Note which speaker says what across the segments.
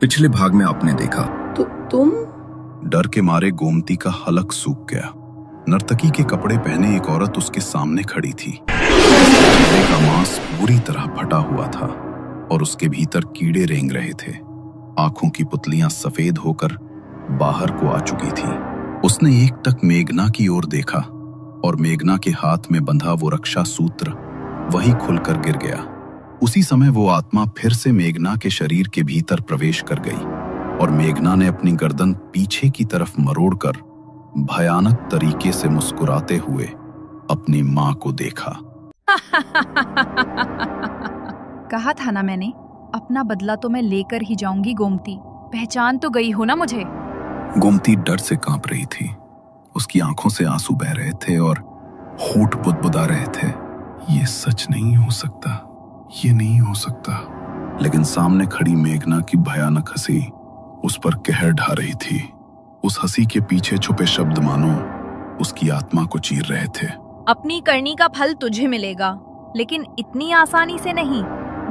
Speaker 1: पिछले भाग में आपने देखा।
Speaker 2: तो तुम?
Speaker 3: डर के मारे गोमती का हलक सूख गया। नर्तकी के कपड़े पहने एक औरत उसके सामने खड़ी थी। चेहरे का मांस बुरी तरह फटा हुआ था और उसके भीतर कीड़े रेंग रहे थे। आंखों की पुतलियां सफेद होकर बाहर को आ चुकी थी। उसने एक टक मेघना की ओर देखा और मेघना के हाथ में बंधा वो रक्षा सूत्र वहीं खुलकर गिर गया। उसी समय वो आत्मा फिर से मेघना के शरीर के भीतर प्रवेश कर गई और मेघना ने अपनी गर्दन पीछे की तरफ मरोड़कर भयानक तरीके से मुस्कुराते हुए अपनी मां को देखा।
Speaker 4: कहा था ना मैंने, अपना बदला तो मैं लेकर ही जाऊंगी गोमती। पहचान तो गई हो ना मुझे?
Speaker 3: गोमती डर से कांप रही थी। उसकी आंखों से आंसू बह रहे थे और होंठ बुदबुदा रहे थे। ये सच नहीं हो सकता, ये नहीं हो सकता। लेकिन सामने खड़ी मेघना की भयानक हंसी उस पर कहर ढा रही थी। उस हंसी के पीछे छुपे शब्द मानो उसकी आत्मा को चीर रहे थे।
Speaker 4: अपनी करनी का फल तुझे मिलेगा, लेकिन इतनी आसानी से नहीं।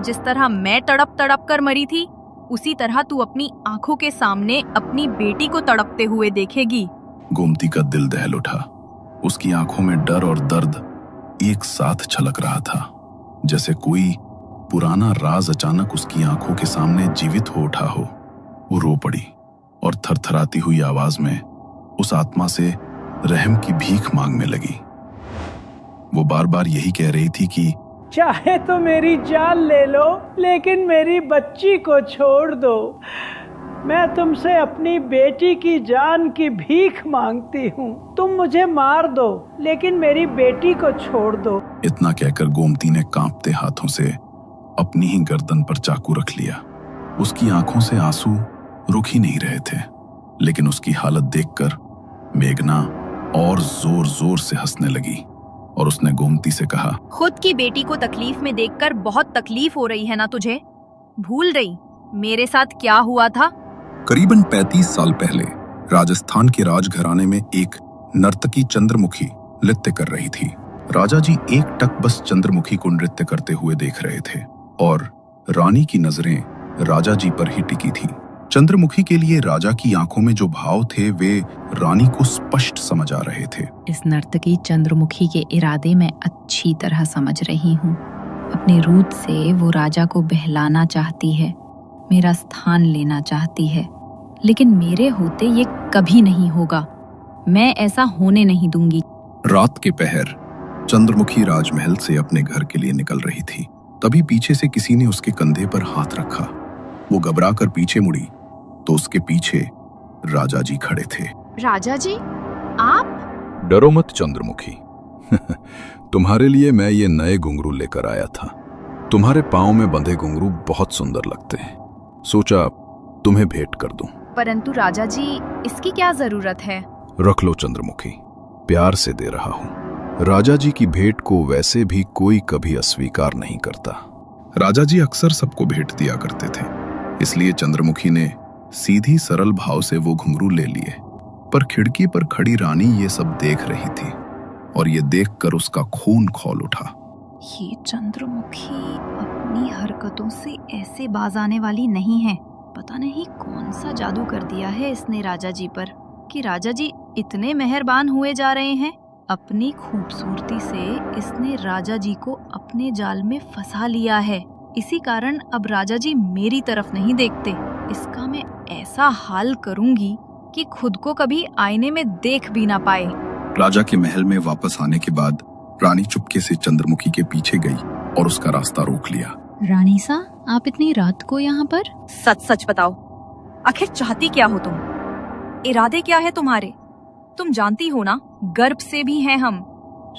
Speaker 4: जिस तरह मैं तड़प तड़प कर मरी थी, उसी तरह तू अपनी आंखों के सामने अपनी बेटी को तड़पते हुए देखेगी।
Speaker 3: गोमती का दिल दहल उठा। उसकी आंखों में डर और दर्द एक साथ छलक रहा था, जैसे कोई पुराना राज अचानक उसकी आंखों के सामने जीवित हो उठा हो। वो रो पड़ी और थरथराती हुई आवाज में उस आत्मा से रहम की भीख मांगने लगी। वो बार बार यही कह रही थी कि
Speaker 2: चाहे तो मेरी जान ले लो, लेकिन मेरी बच्ची को छोड़ दो। मैं तुमसे अपनी बेटी की जान की भीख मांगती हूँ। तुम मुझे मार दो, लेकिन मेरी बेटी को छोड़ दो।
Speaker 3: इतना कहकर गोमती ने कांपते हाथों से अपनी ही गर्दन पर चाकू रख लिया। उसकी आंखों से आंसू रुक ही नहीं रहे थे, लेकिन उसकी हालत देखकर मेघना और जोर जोर से हंसने लगी और उसने गोमती से कहा,
Speaker 4: खुद की बेटी को तकलीफ में देखकर बहुत तकलीफ हो रही है ना तुझे? भूल गई मेरे साथ क्या हुआ था?
Speaker 1: करीबन 35 साल पहले राजस्थान के राजघराने में एक नर्तकी चंद्रमुखी नृत्य कर रही थी। राजा जी एक टक बस चंद्रमुखी को नृत्य करते हुए देख रहे थे और रानी की नजरें राजा जी पर ही टिकी थी। चंद्रमुखी के लिए राजा की आंखों में जो भाव थे वे रानी को स्पष्ट समझ आ रहे थे।
Speaker 5: इस नर्तकी चंद्रमुखी के इरादे मैं अच्छी तरह समझ रही हूँ। अपने रूप से वो राजा को बहलाना चाहती है, मेरा स्थान लेना चाहती है, लेकिन मेरे होते ये कभी नहीं होगा। मैं ऐसा होने नहीं दूंगी।
Speaker 1: रात के पहर चंद्रमुखी राजमहल से अपने घर के लिए निकल रही थी। तभी पीछे से किसी ने उसके कंधे पर हाथ रखा। वो घबरा कर पीछे मुड़ी तो उसके पीछे राजा जी खड़े थे।
Speaker 4: राजा जी, आप?
Speaker 3: डरो मत चंद्रमुखी। तुम्हारे लिए मैं ये नए घुंघरू लेकर आया था। तुम्हारे पाँव में बंधे घुंघरू बहुत सुंदर लगते हैं, सोचा तुम्हें भेंट कर दूं।
Speaker 4: परंतु राजा जी, इसकी क्या जरूरत है?
Speaker 3: रख लो चंद्रमुखी, प्यार से दे रहा हूं। राजा जी की भेंट को वैसे भी कोई कभी अस्वीकार नहीं करता।
Speaker 1: राजा जी अक्सर सबको भेंट दिया करते थे, इसलिए चंद्रमुखी ने सीधी सरल भाव से वो घुंघरू ले लिए। पर खिड़की पर खड़ी रानी ये सब देख रही थी और ये देखकर उसका खून खौल उठा।
Speaker 4: ये चंद्रमुखी अपनी हरकतों से ऐसे बाज आने वाली नहीं है। पता नहीं कौन सा जादू कर दिया है इसने राजा जी पर कि राजा जी इतने मेहरबान हुए जा रहे हैं। अपनी खूबसूरती से इसने राजा जी को अपने जाल में फंसा लिया है। इसी कारण अब राजा जी मेरी तरफ नहीं देखते। इसका मैं ऐसा हाल करूंगी कि खुद को कभी आईने में देख भी ना पाए।
Speaker 1: राजा के महल में वापस आने के बाद रानी चुपके से चंद्रमुखी के पीछे गई और उसका रास्ता रोक लिया।
Speaker 5: रानी सा, आप इतनी रात को यहाँ पर?
Speaker 4: सच सच बताओ, आखिर चाहती क्या हो तुम? इरादे क्या है तुम्हारे? तुम जानती हो ना, गर्भ से भी हैं हम।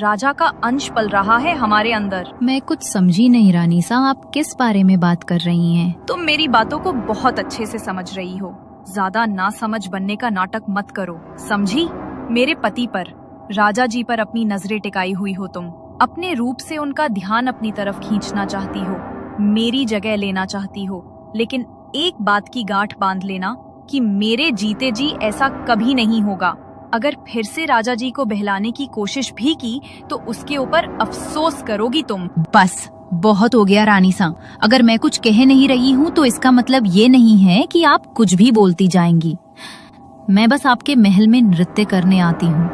Speaker 4: राजा का अंश पल रहा है हमारे अंदर।
Speaker 5: मैं कुछ समझी नहीं रानी सा, आप किस बारे में बात कर रही हैं?
Speaker 4: तुम मेरी बातों को बहुत अच्छे से समझ रही हो। ज्यादा ना समझ बनने का नाटक मत करो, समझी? मेरे पति पर, राजा जी पर अपनी नजरें टिकाई हुई हो तुम। अपने रूप से उनका ध्यान अपनी तरफ खींचना चाहती हो, मेरी जगह लेना चाहती हो। लेकिन एक बात की गांठ बांध लेना कि मेरे जीते जी ऐसा कभी नहीं होगा। अगर फिर से राजा जी को बहलाने की कोशिश भी की तो उसके ऊपर अफसोस करोगी तुम।
Speaker 5: बस बहुत हो गया रानी सा। अगर मैं कुछ कह नहीं रही हूँ तो इसका मतलब ये नहीं है कि आप कुछ भी बोलती जाएंगी। मैं बस आपके महल में नृत्य करने आती हूँ,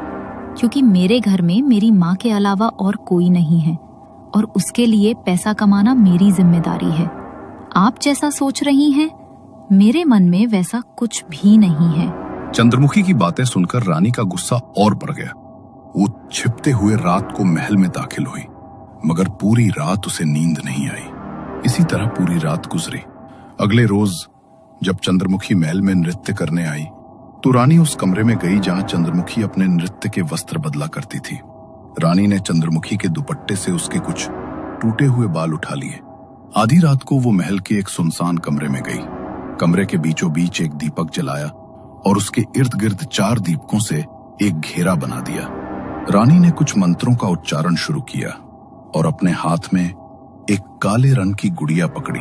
Speaker 5: क्योंकि मेरे घर में मेरी माँ के अलावा और कोई नहीं है और उसके लिए पैसा कमाना मेरी जिम्मेदारी है। आप जैसा सोच रही हैं, मेरे मन में वैसा कुछ भी नहीं है।
Speaker 1: चंद्रमुखी की बातें सुनकर रानी का गुस्सा और बढ़ गया। वो छिपते हुए रात को महल में दाखिल हुई, मगर पूरी रात उसे नींद नहीं आई। इसी तरह पूरी रात गुजरी। अगले रोज जब चंद्रमुखी महल में नृत्य करने आई तो रानी उस कमरे में गई जहां चंद्रमुखी अपने नृत्य के वस्त्र बदला करती थी। रानी ने चंद्रमुखी के दुपट्टे से उसके कुछ टूटे हुए बाल उठा लिए। आधी रात को वो महल के एक सुनसान कमरे में गई। कमरे के बीचों बीच एक दीपक जलाया और उसके इर्द गिर्द 4 दीपकों से एक घेरा बना दिया। रानी ने कुछ मंत्रों का उच्चारण शुरू किया और अपने हाथ में एक काले रंग की गुड़िया पकड़ी।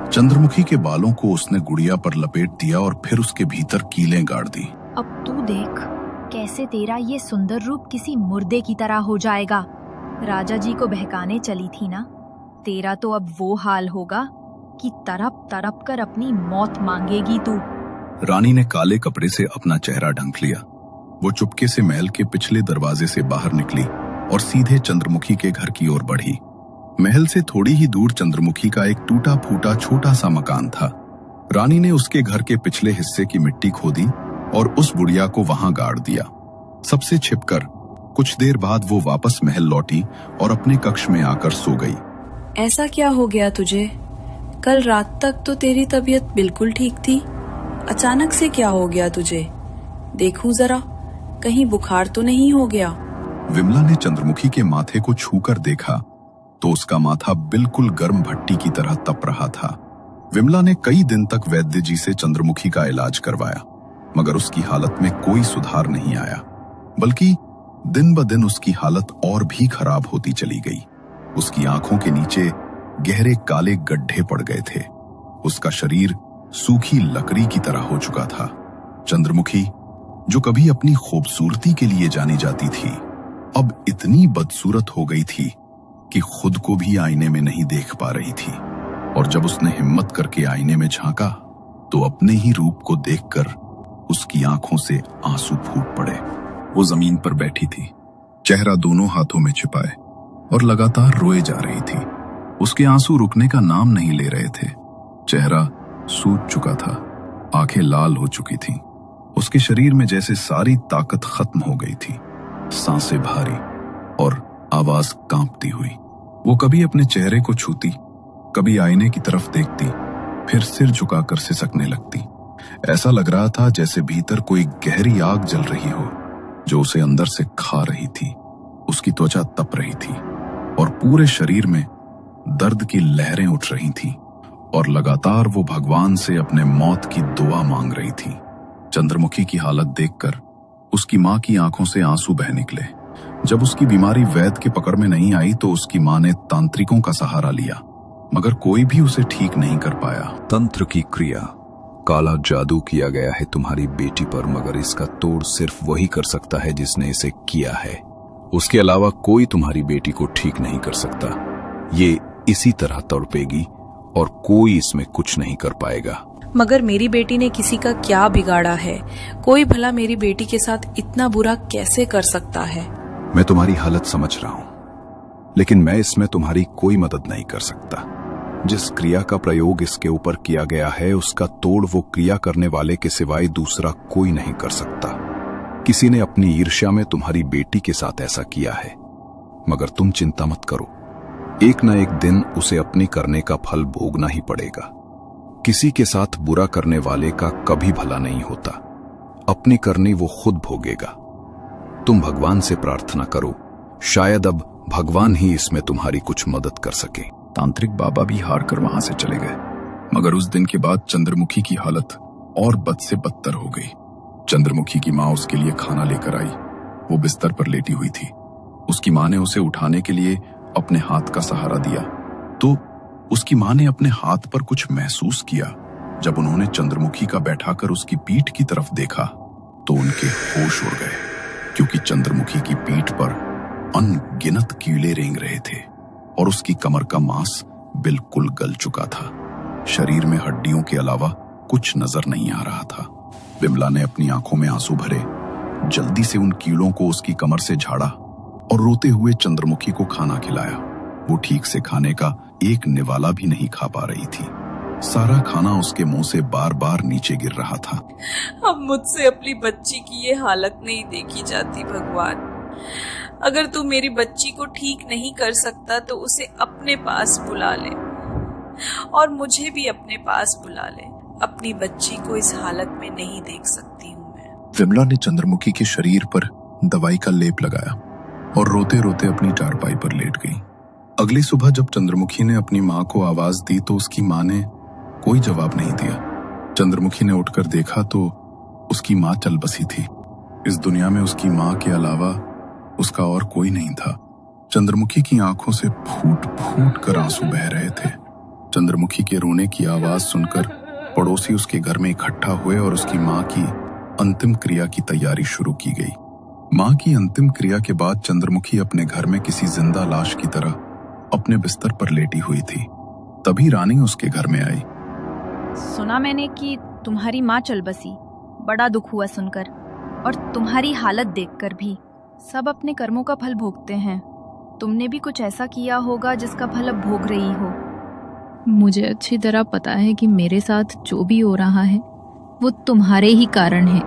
Speaker 1: चंद्रमुखी के बालों को उसने गुड़िया पर लपेट दिया और फिर उसके भीतर कीलें गाड़ दी।
Speaker 4: अब तू देख कैसे तेरा ये सुंदर रूप किसी मुर्दे की तरह हो जाएगा। राजा जी को बहकाने चली थी ना, तेरा तो अब वो हाल होगा कि तड़प तड़प कर अपनी मौत मांगेगी तू।
Speaker 1: रानी ने काले कपड़े से अपना चेहरा ढक लिया। वो चुपके से महल के पिछले दरवाजे से बाहर निकली और सीधे चंद्रमुखी के घर की ओर बढ़ी। महल से थोड़ी ही दूर चंद्रमुखी का एक टूटा फूटा छोटा सा मकान था। रानी ने उसके घर के पिछले हिस्से की मिट्टी खोदी और उस बुढ़िया को वहां गाड़ दिया। सबसे छिपकर कुछ देर बाद वो वापस महल लौटी और अपने कक्ष में आकर सो गई।
Speaker 6: ऐसा क्या हो गया तुझे? कल रात तक तो तेरी तबीयत बिल्कुल ठीक थी, अचानक से क्या हो गया तुझे? देखूं जरा, कहीं बुखार तो नहीं हो गया?
Speaker 1: विमला ने चंद्रमुखी के माथे को छूकर देखा तो उसका माथा बिल्कुल गर्म भट्टी की तरह तप रहा था। विमला ने कई दिन तक वैद्य जी से चंद्रमुखी का इलाज करवाया, मगर उसकी हालत में कोई सुधार नहीं आया, बल्कि दिन ब दिन उसकी हालत और भी खराब होती चली गई। उसकी आंखों के नीचे गहरे काले गड्ढे पड़ गए थे। उसका शरीर सूखी लकड़ी की तरह हो चुका था। चंद्रमुखी, जो कभी अपनी खूबसूरती के लिए जानी जाती थी, अब इतनी बदसूरत हो गई थी कि खुद को भी आईने में नहीं देख पा रही थी। और जब उसने हिम्मत करके आईने में झांका तो अपने ही रूप को देखकर उसकी आंखों से आंसू फूट पड़े। वो जमीन पर बैठी थी, चेहरा दोनों हाथों में छिपाए, और लगातार रोए जा रही थी। उसके आंसू रुकने का नाम नहीं ले रहे थे। चेहरा सूज चुका था, आंखें लाल हो चुकी थीं। उसके शरीर में जैसे सारी ताकत खत्म हो गई थी। सांसें भारी और आवाज कांपती हुई। वो कभी अपने चेहरे को छूती, कभी आईने की तरफ देखती, फिर सिर झुकाकर सिसकने लगती। ऐसा लग रहा था जैसे भीतर कोई गहरी आग जल रही हो जो उसे अंदर से खा रही थी। उसकी त्वचा तप रही थी और पूरे शरीर में दर्द की लहरें उठ रही थीं और लगातार वो भगवान से अपने मौत की दुआ मांग रही थी। चंद्रमुखी की हालत देखकर उसकी माँ की आंखों से आंसू बह निकले। जब उसकी बीमारी वैद्य के पकड़ में नहीं आई तो उसकी माँ ने तांत्रिकों का सहारा लिया, मगर कोई भी उसे ठीक नहीं कर पाया।
Speaker 3: तंत्र की क्रिया, काला जादू किया गया है तुम्हारी बेटी पर, मगर इसका तोड़ सिर्फ वही कर सकता है जिसने इसे किया है। उसके अलावा कोई तुम्हारी बेटी को ठीक नहीं कर सकता। ये इसी तरह तड़पेगी और कोई इसमें कुछ नहीं कर पाएगा।
Speaker 6: मगर मेरी बेटी ने किसी का क्या बिगाड़ा है? कोई भला मेरी बेटी के साथ इतना बुरा कैसे कर सकता है?
Speaker 3: मैं तुम्हारी हालत समझ रहा हूं, लेकिन मैं इसमें तुम्हारी कोई मदद नहीं कर सकता। जिस क्रिया का प्रयोग इसके ऊपर किया गया है उसका तोड़ वो क्रिया करने वाले के सिवाय दूसरा कोई नहीं कर सकता। किसी ने अपनी ईर्ष्या में तुम्हारी बेटी के साथ ऐसा किया है, मगर तुम चिंता मत करो, एक न एक दिन उसे अपनी करने का फल भोगना ही पड़ेगा। किसी के साथ बुरा करने वाले का कभी भला नहीं होता, अपनी करनी वो खुद भोगेगा। तुम भगवान से प्रार्थना करो, शायद अब भगवान ही इसमें तुम्हारी कुछ मदद कर सके।
Speaker 1: तांत्रिक बाबा भी हार कर वहां से चले गए, मगर उस दिन के बाद चंद्रमुखी की हालत और बद से बदतर हो गई। चंद्रमुखी की माँ उसके लिए खाना लेकर आई। वो बिस्तर पर लेटी हुई थी। उसकी माँ ने उसे उठाने के लिए अपने हाथ का सहारा दिया तो उसकी माँ ने अपने हाथ पर कुछ महसूस किया। जब उन्होंने चंद्रमुखी का बैठाकर उसकी पीठ की तरफ देखा तो उनके होश उड़ गए, क्योंकि चंद्रमुखी की पीठ पर अनगिनत कीड़े रेंग रहे थे।
Speaker 3: और उसकी कमर का मांस बिल्कुल गल चुका था। शरीर में हड्डियों के अलावा कुछ नजर नहीं आ रहा था। विमला ने अपनी आंखों में आंसू भरे, जल्दी से उन कीड़ों को उसकी कमर से झाड़ा और रोते हुए चंद्रमुखी को खाना खिलाया। वो ठीक से खाने का एक निवाला भी नहीं खा पा रही थी। सारा खाना उसके मुंह से बार बार नीचे गिर रहा था।
Speaker 6: अब मुझसे अपनी बच्ची की ये हालत नहीं देखी जाती भगवान। अगर तू मेरी बच्ची को ठीक नहीं कर सकता तो उसे अपने पास बुला ले और मुझे भी अपने पास बुला ले। अपनी बच्ची को इस हालत में नहीं देख सकती हूँ मैं।
Speaker 1: विमला ने चंद्रमुखी के शरीर पर दवाई का लेप लगाया और रोते रोते अपनी चारपाई पर लेट गई। अगली सुबह जब चंद्रमुखी ने अपनी माँ को आवाज दी तो उसकी माँ ने कोई जवाब नहीं दिया। चंद्रमुखी ने उठकर देखा तो उसकी माँ चल बसी थी। इस दुनिया में उसकी माँ के अलावा उसका और कोई नहीं था। चंद्रमुखी की आंखों से फूट फूट कर आंसू बह रहे थे। चंद्रमुखी के रोने की आवाज सुनकर पड़ोसी उसके घर में इकट्ठा हुए और उसकी माँ की अंतिम क्रिया की तैयारी शुरू की गई। माँ की अंतिम क्रिया के बाद चंद्रमुखी अपने घर में किसी जिंदा लाश की तरह अपने बिस्तर पर लेटी हुई थी। तभी रानी उसके घर में आई।
Speaker 4: सुना मैंने कि तुम्हारी माँ चल बसी। बड़ा दुख हुआ सुनकर, और तुम्हारी हालत देखकर भी। सब अपने कर्मों का फल भोगते हैं। तुमने भी कुछ ऐसा किया होगा जिसका फल अब भोग रही हो।
Speaker 5: मुझे अच्छी तरह पता है कि मेरे साथ जो भी हो रहा है वो तुम्हारे ही कारण है।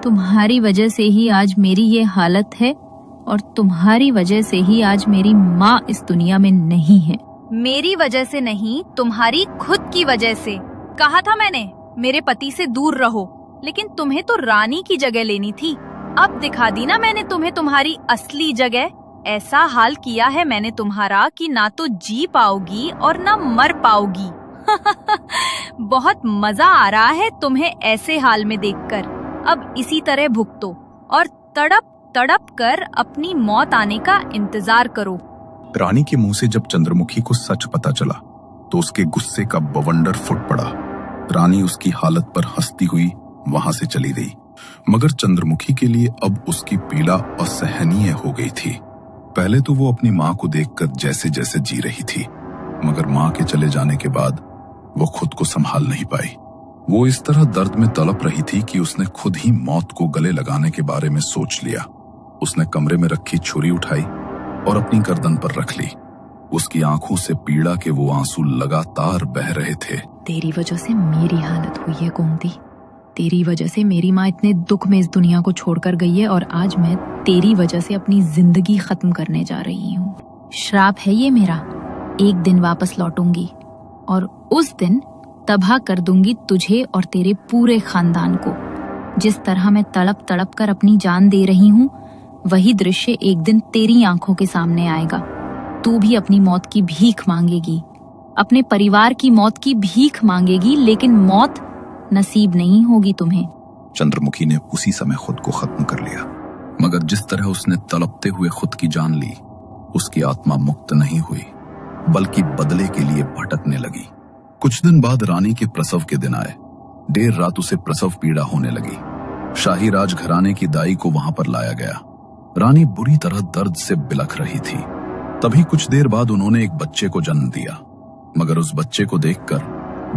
Speaker 5: तुम्हारी वजह से ही आज मेरी ये हालत है और तुम्हारी वजह से ही आज मेरी माँ इस दुनिया में नहीं है।
Speaker 4: मेरी वजह से नहीं, तुम्हारी खुद की वजह से। कहा था मैंने मेरे पति से दूर रहो, लेकिन तुम्हें तो रानी की जगह लेनी थी। अब दिखा दी ना मैंने तुम्हें तुम्हारी असली जगह। ऐसा हाल किया है मैंने तुम्हारा कि ना तो जी पाओगी और ना मर पाओगी। बहुत मजा आ रहा है तुम्हें ऐसे हाल में देखकर। अब इसी तरह भुगतो और तड़प तड़प कर अपनी मौत आने का इंतजार करो।
Speaker 1: रानी के मुंह से जब चंद्रमुखी को सच पता चला तो उसके गुस्से का बवंडर फुट पड़ा। रानी उसकी हालत पर हंसती हुई वहां से चली गई, मगर चंद्रमुखी के लिए अब उसकी पीड़ा असहनीय हो गई थी। पहले तो वो अपनी माँ को देखकर जैसे जैसे जी रही थी, मगर माँ के चले जाने के बाद वो खुद को संभाल नहीं पाई। वो इस तरह दर्द में तड़प रही थी कि उसने खुद ही मौत को गले लगाने के बारे में सोच लिया। उसने कमरे में रखी छुरी उठाई और अपनी गर्दन पर रख ली। उसकी आंखों से पीड़ा के वो आंसू लगातार बह रहे थे।
Speaker 5: तेरी वजह से मेरी हालत हुई है गोमती। तेरी वजह से मेरी माँ इतने दुख में इस दुनिया को छोड़कर गई है और आज मैं तेरी वजह से अपनी जिंदगी खत्म करने जा रही हूँ। श्राप है ये मेरा। एक दिन वापस लौटूंगी और उस दिन तबाह कर दूंगी तुझे और तेरे पूरे खानदान को। जिस तरह मैं तड़प तड़प कर अपनी जान दे रही हूँ, वही दृश्य एक दिन तेरी आंखों के सामने आएगा। तू भी अपनी मौत की भीख मांगेगी, अपने परिवार की मौत की भीख मांगेगी, लेकिन मौत नसीब नहीं होगी तुम्हें।
Speaker 1: चंद्रमुखी ने उसी समय खुद को खत्म कर लिया, मगर जिस तरह उसने तड़पते हुए खुद की जान ली, उसकी आत्मा मुक्त नहीं हुई, बल्कि बदले के लिए भटकने लगी। कुछ दिन बाद रानी के प्रसव के दिन आए। देर रात उसे प्रसव पीड़ा होने लगी। शाही राजघराने की दाई को वहां पर लाया गया। रानी बुरी तरह दर्द से बिलख रही थी। तभी कुछ देर बाद उन्होंने एक बच्चे को जन्म दिया, मगर उस बच्चे को देखकर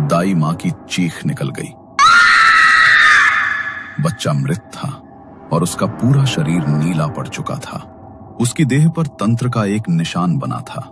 Speaker 1: दाई माँ की चीख निकल गई। बच्चा मृत था और उसका पूरा शरीर नीला पड़ चुका था। उसकी देह पर तंत्र का एक निशान बना था,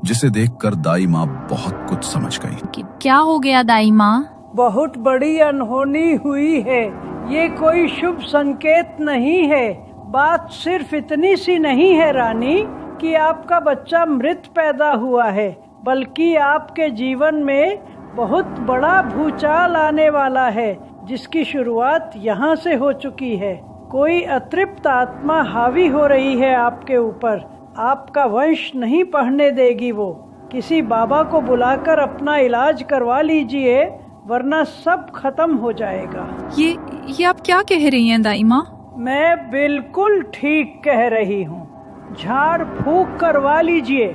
Speaker 1: जिसे देखकर दाई माँ बहुत कुछ समझ गई।
Speaker 5: क्या हो गया दाई माँ?
Speaker 2: बहुत बड़ी अनहोनी हुई है। ये कोई शुभ संकेत नहीं है। बात सिर्फ इतनी सी नहीं है रानी कि आपका बच्चा मृत पैदा हुआ है, बल्कि आपके जीवन में बहुत बड़ा भूचाल आने वाला है, जिसकी शुरुआत यहाँ से हो चुकी है। कोई अतृप्त आत्मा हावी हो रही है आपके ऊपर। आपका वंश नहीं बढ़ने देगी वो। किसी बाबा को बुलाकर अपना इलाज करवा लीजिए, वरना सब खत्म हो जाएगा।
Speaker 5: ये आप क्या कह रही हैं दाई माँ?
Speaker 2: मैं बिल्कुल ठीक कह रही हूँ। झाड़ फूक करवा लीजिए,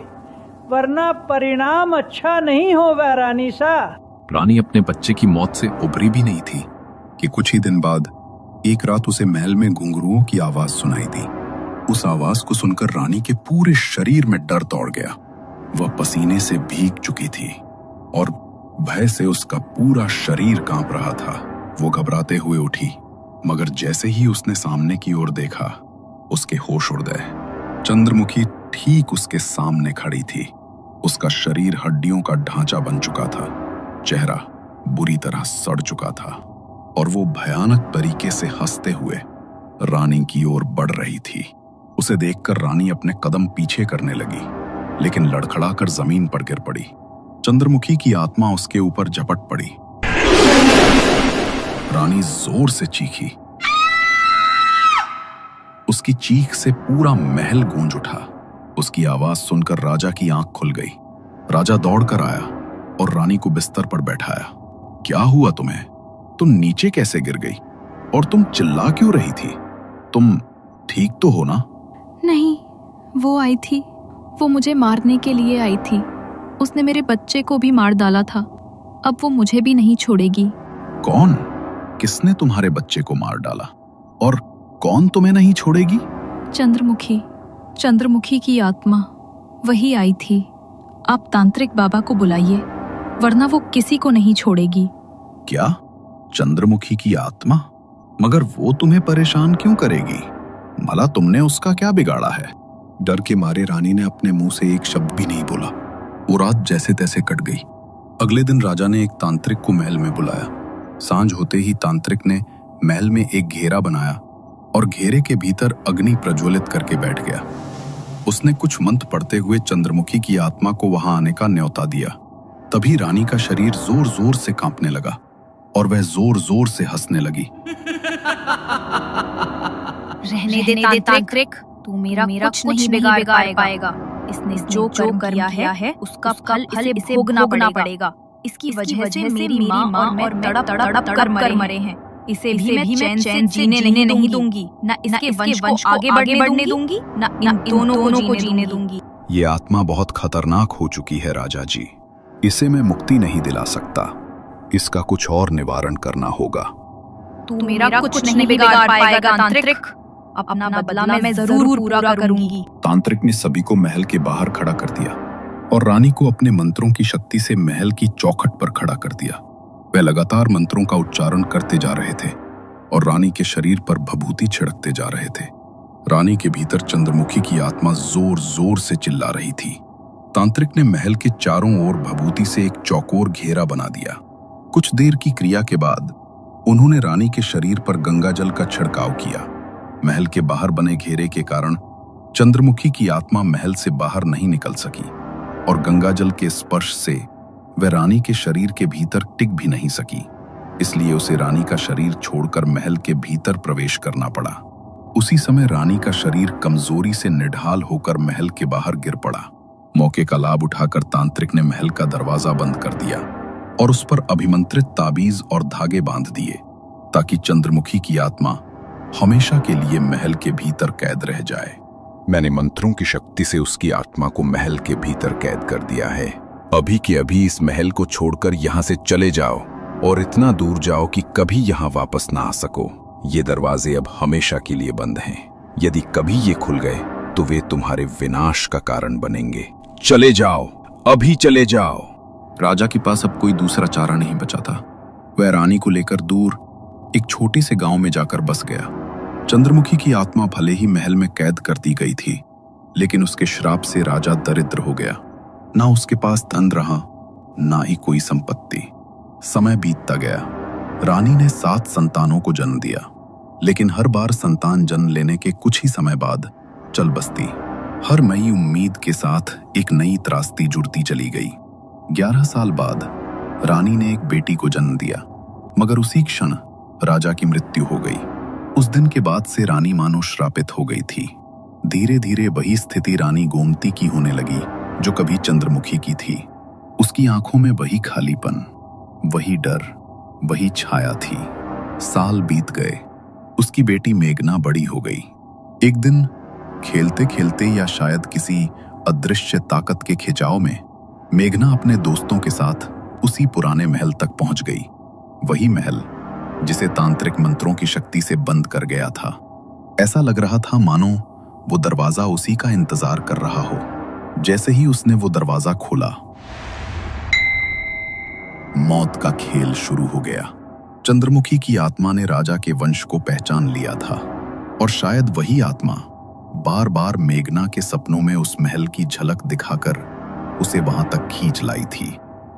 Speaker 2: वरना परिणाम अच्छा नहीं होगा रानी सा।
Speaker 1: रानी अपने बच्चे की मौत से उबरी भी नहीं थी कि कुछ ही दिन बाद एक रात उसे महल में घुंघरुओं की आवाज सुनाई दी। उस आवाज को सुनकर रानी के पूरे शरीर में डर दौड़ गया।
Speaker 3: वह पसीने से भीग चुकी थी और भय से उसका पूरा शरीर कांप रहा था। वो घबराते हुए उठी, मगर जैसे ही उसने सामने की ओर देखा, उसके होश उड़ गए। चंद्रमुखी ठीक उसके सामने खड़ी थी। उसका शरीर हड्डियों का ढांचा बन चुका था, चेहरा बुरी तरह सड़ चुका था और वो भयानक तरीके से हंसते हुए रानी की ओर बढ़ रही थी। उसे देखकर रानी अपने कदम पीछे करने लगी, लेकिन लड़खड़ाकर जमीन पर गिर पड़ी। चंद्रमुखी की आत्मा उसके ऊपर झपट पड़ी। रानी जोर से चीखी। उसकी चीख से पूरा महल गूंज उठा। उसकी आवाज सुनकर राजा की आंख खुल गई। राजा दौड़कर आया और रानी को बिस्तर पर बैठाया। क्या हुआ तुम्हें? तुम नीचे कैसे गिर गई? और तुम चिल्ला क्यों रही थी? तुम ठीक तो हो ना?
Speaker 5: नहीं, वो आई थी। वो मुझे मारने के लिए आई थी। उसने मेरे बच्चे को भी मार डाला था। अब वो मुझे भी नहीं छोड़ेगी।
Speaker 3: कौन? किसने तुम्हारे बच्चे को मार डाला? और कौन तुम्हें नहीं छोड़ेगी?
Speaker 5: चंद्रमुखी की आत्मा वही आई थी। आप तांत्रिक बाबा को बुलाइए, वरना वो किसी को नहीं छोड़ेगी।
Speaker 3: क्या? चंद्रमुखी की आत्मा? मगर वो तुम्हें परेशान क्यों करेगी? भला तुमने उसका क्या बिगाड़ा है? डर के मारे रानी ने अपने मुंह से एक शब्द भी नहीं बोला। वो रात जैसे तैसे कट गई। अगले दिन राजा ने एक तांत्रिक को महल में बुलाया। सांझ होते ही तांत्रिक ने महल में एक घेरा बनाया और घेरे के भीतर अग्नि प्रज्वलित करके बैठ गया। उसने कुछ मंत्र पढ़ते हुए चंद्रमुखी की आत्मा को वहां आने का न्योता दिया। तभी रानी का शरीर जोर जोर से कांपने लगा और वह जोर जोर से हंसने लगी।
Speaker 4: रहने दे तांत्रिक, तू मेरा कुछ नहीं बिगाड़ पाएगा। इसने जो कर किया है उसका फल इसे भोगना पड़ेगा। इसकी वजह से मेरी माँ और मैं तड़प कर मरे हैं। इसे भी मैं चैन से जीने नहीं दूंगी। न इसके वंश को आगे बढ़ने दूंगी, न इन दोनों को जीने दूंगी।
Speaker 3: ये आत्मा बहुत खतरनाक हो चुकी है राजा जी। इसे मैं मुक्ति नहीं दिला सकता। इसका कुछ और निवारण करना होगा।
Speaker 4: तू मेरा कुछ नहीं बिगाड़ पाएगा तांत्रिक। अपना बदला मैं जरूर पूरा करूंगी।
Speaker 3: तांत्रिक ने सभी को महल के बाहर खड़ा कर दिया और रानी को अपने मंत्रों की शक्ति से महल की चौखट पर खड़ा कर दिया। वे लगातार मंत्रों का उच्चारण करते जा रहे थे और रानी के शरीर पर भभूति छिड़कते जा रहे थे। रानी के भीतर चंद्रमुखी की आत्मा जोर जोर से चिल्ला रही थी। तांत्रिक ने महल के चारों ओर भभूति से एक चौकोर घेरा बना दिया। कुछ देर की क्रिया के बाद उन्होंने रानी के शरीर पर गंगाजल का छिड़काव किया। महल के बाहर बने घेरे के कारण चंद्रमुखी की आत्मा महल से बाहर नहीं निकल सकी और गंगाजल के स्पर्श से वह रानी के शरीर के भीतर टिक भी नहीं सकी। इसलिए उसे रानी का शरीर छोड़कर महल के भीतर प्रवेश करना पड़ा। उसी समय रानी का शरीर कमजोरी से निढाल होकर महल के बाहर गिर पड़ा। मौके का लाभ उठाकर तांत्रिक ने महल का दरवाजा बंद कर दिया और उस पर अभिमंत्रित ताबीज और धागे बांध दिए ताकि चंद्रमुखी की आत्मा हमेशा के लिए महल के भीतर कैद रह जाए। मैंने मंत्रों की शक्ति से उसकी आत्मा को महल के भीतर कैद कर दिया है। अभी के अभी इस महल को छोड़कर यहाँ से चले जाओ और इतना दूर जाओ कि कभी यहाँ वापस ना आ सको। ये दरवाजे अब हमेशा के लिए बंद हैं। यदि कभी ये खुल गए तो वे तुम्हारे विनाश का कारण बनेंगे। चले जाओ, अभी चले जाओ। राजा के पास अब कोई दूसरा चारा नहीं बचा था। वह रानी को लेकर दूर एक छोटे से गांव में जाकर बस गया। चंद्रमुखी की आत्मा भले ही महल में कैद कर दी गई थी, लेकिन उसके श्राप से राजा दरिद्र हो गया। ना उसके पास धन रहा, ना ही कोई संपत्ति। समय बीतता गया। रानी ने 7 संतानों को जन्म दिया, लेकिन हर बार संतान जन्म लेने के कुछ ही समय बाद चल बसती। हर नई उम्मीद के साथ एक नई त्रासदी जुड़ती चली गई। 11 साल बाद रानी ने एक बेटी को जन्म दिया, मगर उसी क्षण राजा की मृत्यु हो गई। उस दिन के बाद से रानी मानो श्रापित हो गई थी। धीरे धीरे वही स्थिति रानी गोमती की होने लगी जो कभी चंद्रमुखी की थी। उसकी आंखों में वही खालीपन, वही डर, वही छाया थी। साल बीत गए। उसकी बेटी मेघना बड़ी हो गई। एक दिन खेलते खेलते या शायद किसी अदृश्य ताकत के खिंचाव में मेघना अपने दोस्तों के साथ उसी पुराने महल तक पहुंच गई। वही महल जिसे तांत्रिक मंत्रों की शक्ति से बंद कर गया था। ऐसा लग रहा था मानो वो दरवाजा उसी का इंतजार कर रहा हो जैसे ही उसने वो दरवाजा खोला, मौत का खेल शुरू हो गया। चंद्रमुखी की आत्मा ने राजा के वंश को पहचान लिया था और शायद वही आत्मा बार बार मेघना के सपनों में उस महल की झलक दिखाकर उसे वहां तक खींच लाई थी।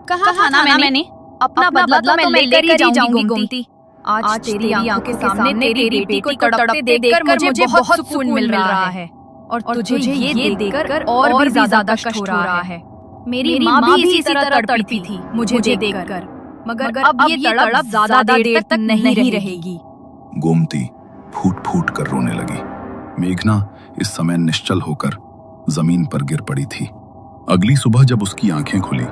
Speaker 4: कहा था ना मैंने अपना बदला तो मैं लेकर ही जाऊंगी गोमती। आज तेरी आंखों के सामने तेरी बेटी को तड़पते देखकर मुझे बहुत सुकून मिल रहा है और तुझे ये देखकर और भी ज्यादा कष्ट हो रहा है। मेरी माँ भी इसी तरह तड़पी थी मुझे देखकर, मगर अब ये तड़प ज्यादा देर तक नहीं रहेगी।
Speaker 3: गोमती फूट फूट कर रोने लगी। मेघना इस समय निश्चल होकर जमीन पर गिर पड़ी थी। अगली सुबह जब उसकी आंखें खुली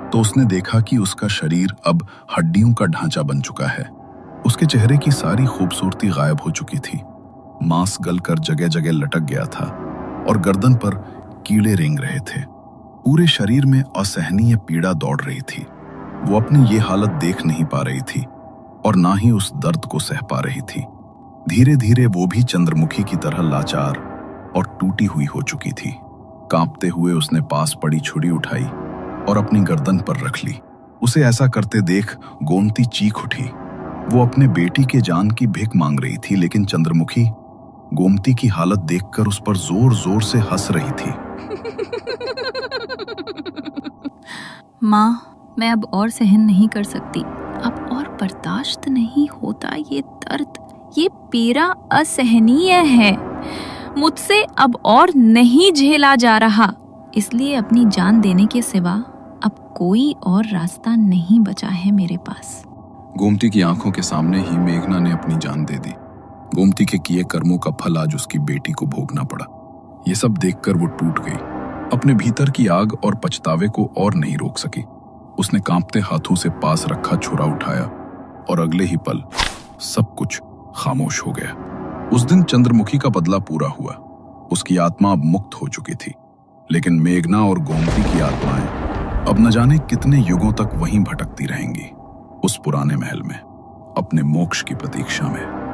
Speaker 3: तो उसने देखा कि उसका शरीर अब हड्डियों का ढांचा बन चुका है। उसके चेहरे की सारी खूबसूरती गायब हो चुकी थी। मांस गलकर जगह जगह लटक गया था और गर्दन पर कीड़े रेंग रहे थे। पूरे शरीर में असहनीय पीड़ा दौड़ रही थी। वो अपनी ये हालत देख नहीं पा रही थी और ना ही उस दर्द को सह पा रही थी। धीरे धीरे वो भी चंद्रमुखी की तरह लाचार और टूटी हुई हो चुकी थी। कांपते हुए उसने पास पड़ी छुरी उठाई और अपनी गर्दन पर रख ली। उसे ऐसा करते देख गोमती चीख उठी। वो अपने बेटी के जान की भीख मांग रही थी, लेकिन चंद्रमुखी गोमती की हालत देखकर उस पर जोर जोर से हंस रही थी।
Speaker 5: माँ, मैं अब और सहन नहीं कर सकती। अब और बर्दाश्त नहीं होता। ये दर्द, ये पीड़ा असहनीय है। मुझसे अब और नहीं झेला जा रहा। इसलिए अपनी जान देने के सिवा अब कोई और रास्ता नहीं बचा है मेरे पास।
Speaker 3: गोमती की आंखों के सामने ही मेघना ने अपनी जान दे दी। गोमती के किए कर्मों का फल आज उसकी बेटी को भोगना पड़ा। ये सब देखकर वो टूट गई। अपने भीतर की आग और पछतावे को और नहीं रोक सकी। उसने कांपते हाथों से पास रखा छुरा उठाया और अगले ही पल सब कुछ खामोश हो गया। उस दिन चंद्रमुखी का बदला पूरा हुआ। उसकी आत्मा अब मुक्त हो चुकी थी, लेकिन मेघना और गोमती की आत्माएं अब न जाने कितने युगों तक वहीं भटकती रहेंगी, उस पुराने महल में, अपने मोक्ष की प्रतीक्षा में।